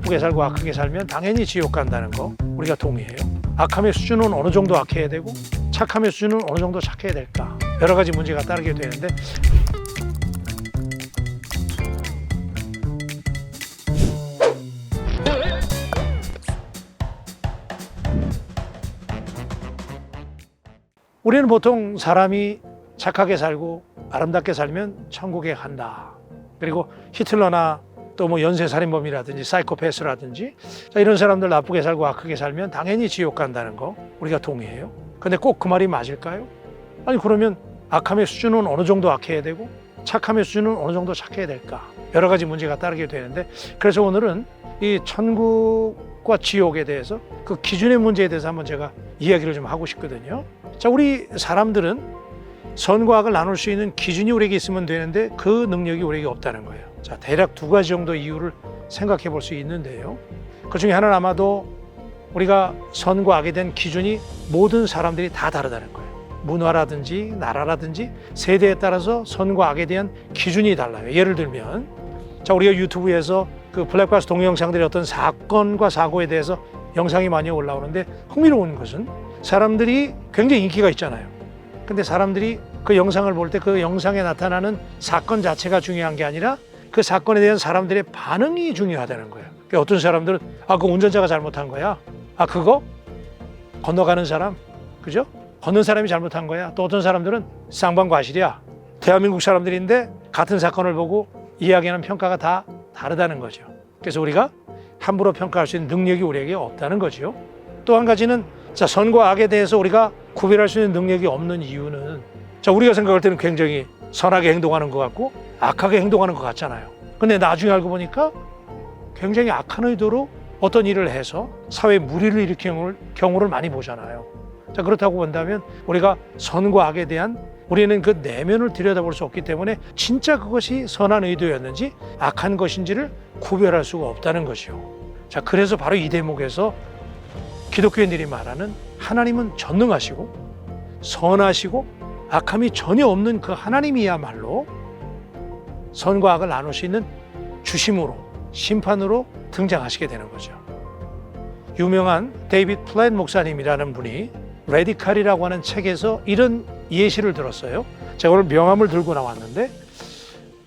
나쁘게 살고 악하게 살면 당연히 지옥 간다는 거 우리가 동의해요. 악함의 수준은 어느 정도 악해야 되고 착함의 수준은 어느 정도 착해야 될까? 여러 가지 문제가 따르게 되는데 우리는 보통 사람이 착하게 살고 아름답게 살면 천국에 간다. 그리고 히틀러나 또 뭐 연쇄살인범이라든지 사이코패스라든지 이런 사람들 나쁘게 살고 악하게 살면 당연히 지옥 간다는 거 우리가 동의해요. 근데 꼭 그 말이 맞을까요? 아니 그러면 악함의 수준은 어느 정도 악해야 되고 착함의 수준은 어느 정도 착해야 될까? 여러 가지 문제가 따르게 되는데 그래서 오늘은 이 천국과 지옥에 대해서 그 기준의 문제에 대해서 한번 제가 이야기를 좀 하고 싶거든요. 자, 우리 사람들은 선과 악을 나눌 수 있는 기준이 우리에게 있으면 되는데 그 능력이 우리에게 없다는 거예요. 자, 대략 두 가지 정도 이유를 생각해 볼 수 있는데요. 그 중에 하나는 아마도 우리가 선과 악에 대한 기준이 모든 사람들이 다 다르다는 거예요. 문화라든지 나라라든지 세대에 따라서 선과 악에 대한 기준이 달라요. 예를 들면 자, 우리가 유튜브에서 그 블랙박스 동영상들의 어떤 사건과 사고에 대해서 영상이 많이 올라오는데 흥미로운 것은 사람들이 굉장히 인기가 있잖아요. 근데 사람들이 그 영상을 볼 때 그 영상에 나타나는 사건 자체가 중요한 게 아니라 그 사건에 대한 사람들의 반응이 중요하다는 거예요. 그러니까 어떤 사람들은 그 운전자가 잘못한 거야. 그거 건너가는 사람, 그죠? 걷는 사람이 잘못한 거야. 또 어떤 사람들은 쌍방과실이야. 대한민국 사람들인데 같은 사건을 보고 이야기하는 평가가 다 다르다는 거죠. 그래서 우리가 함부로 평가할 수 있는 능력이 우리에게 없다는 거죠. 또 한 가지는 자, 선과 악에 대해서 우리가 구별할 수 있는 능력이 없는 이유는 자, 우리가 생각할 때는 굉장히 선하게 행동하는 것 같고 악하게 행동하는 것 같잖아요. 근데 나중에 알고 보니까 굉장히 악한 의도로 어떤 일을 해서 사회에 무리를 일으키는 경우를 많이 보잖아요. 자, 그렇다고 본다면 우리가 선과 악에 대한 우리는 그 내면을 들여다볼 수 없기 때문에 진짜 그것이 선한 의도였는지 악한 것인지를 구별할 수가 없다는 것이요. 자, 그래서 바로 이 대목에서 기독교인들이 말하는 하나님은 전능하시고 선하시고 악함이 전혀 없는 그 하나님이야말로 선과 악을 나눌 수 있는 주심으로 심판으로 등장하시게 되는 거죠. 유명한 데이빗 플랫 목사님이라는 분이 레디칼이라고 하는 책에서 이런 예시를 들었어요. 제가 오늘 명함을 들고 나왔는데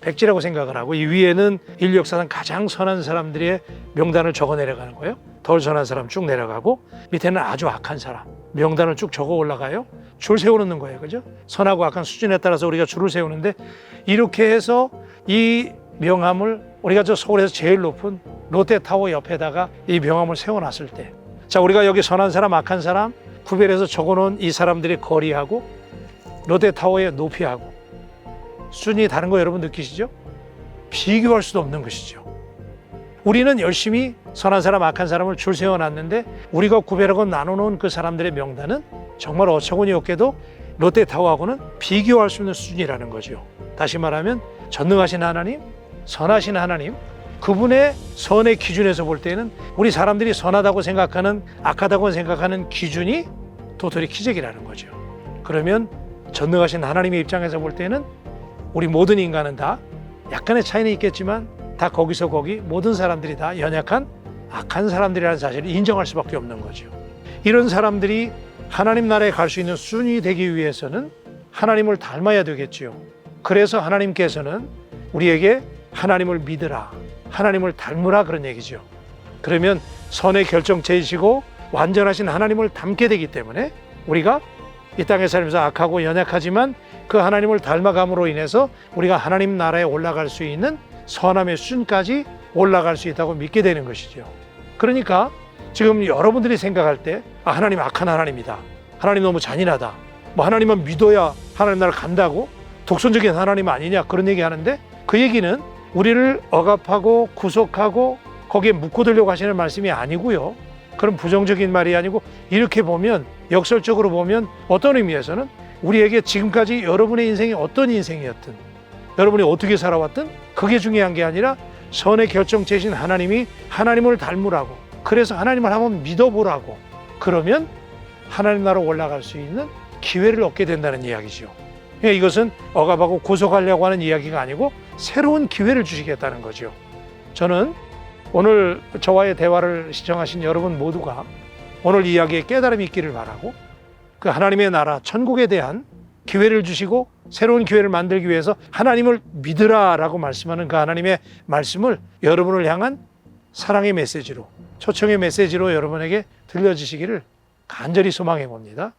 백지라고 생각을 하고 이 위에는 인류 역사상 가장 선한 사람들의 명단을 적어 내려가는 거예요. 덜 선한 사람 쭉 내려가고 밑에는 아주 악한 사람 명단을 쭉 적어 올라가요. 줄 세워놓는 거예요. 그죠? 선하고 악한 수준에 따라서 우리가 줄을 세우는데 이렇게 해서 이 명함을 우리가 저 서울에서 제일 높은 롯데타워 옆에다가 이 명함을 세워놨을 때 자, 우리가 여기 선한 사람 악한 사람 구별해서 적어놓은 이 사람들의 거리하고 롯데타워의 높이하고 수준이 다른 거 여러분 느끼시죠? 비교할 수도 없는 것이죠. 우리는 열심히 선한 사람 악한 사람을 줄 세워놨는데 우리가 구별하고 나눠놓은 그 사람들의 명단은 정말 어처구니 없게도 롯데타워하고는 비교할 수 있는 수준이라는 거죠. 다시 말하면 전능하신 하나님, 선하신 하나님, 그분의 선의 기준에서 볼 때는 우리 사람들이 선하다고 생각하는 악하다고 생각하는 기준이 도토리 키재기라는 거죠. 그러면 전능하신 하나님의 입장에서 볼 때는 우리 모든 인간은 다 약간의 차이는 있겠지만 다 거기서 거기 모든 사람들이 다 연약한 악한 사람들이라는 사실을 인정할 수밖에 없는 거죠. 이런 사람들이 하나님 나라에 갈 수 있는 수준이 되기 위해서는 하나님을 닮아야 되겠지요. 그래서 하나님께서는 우리에게 하나님을 믿으라, 하나님을 닮으라 그런 얘기죠. 그러면 선의 결정체이시고 완전하신 하나님을 닮게 되기 때문에 우리가 이 땅에 살면서 악하고 연약하지만 그 하나님을 닮아감으로 인해서 우리가 하나님 나라에 올라갈 수 있는 선함의 수준까지 올라갈 수 있다고 믿게 되는 것이죠. 그러니까 지금 여러분들이 생각할 때 하나님 악한 하나님이다, 하나님 너무 잔인하다, 뭐 하나님만 믿어야 하나님 나라 간다고 독선적인 하나님 아니냐 그런 얘기 하는데 그 얘기는 우리를 억압하고 구속하고 거기에 묶어두려고 하시는 말씀이 아니고요. 그런 부정적인 말이 아니고 이렇게 보면 역설적으로 보면 어떤 의미에서는 우리에게 지금까지 여러분의 인생이 어떤 인생이었든 여러분이 어떻게 살아왔든 그게 중요한 게 아니라 선의 결정체이신 하나님이 하나님을 닮으라고, 그래서 하나님을 한번 믿어보라고, 그러면 하나님 나라로 올라갈 수 있는 기회를 얻게 된다는 이야기죠. 이것은 억압하고 구속하려고 하는 이야기가 아니고 새로운 기회를 주시겠다는 거죠. 저는 오늘 저와의 대화를 시청하신 여러분 모두가 오늘 이야기에 깨달음이 있기를 바라고, 그 하나님의 나라 천국에 대한 기회를 주시고 새로운 기회를 만들기 위해서 하나님을 믿으라라고 말씀하는 그 하나님의 말씀을 여러분을 향한 사랑의 메시지로, 초청의 메시지로 여러분에게 들려주시기를 간절히 소망해 봅니다.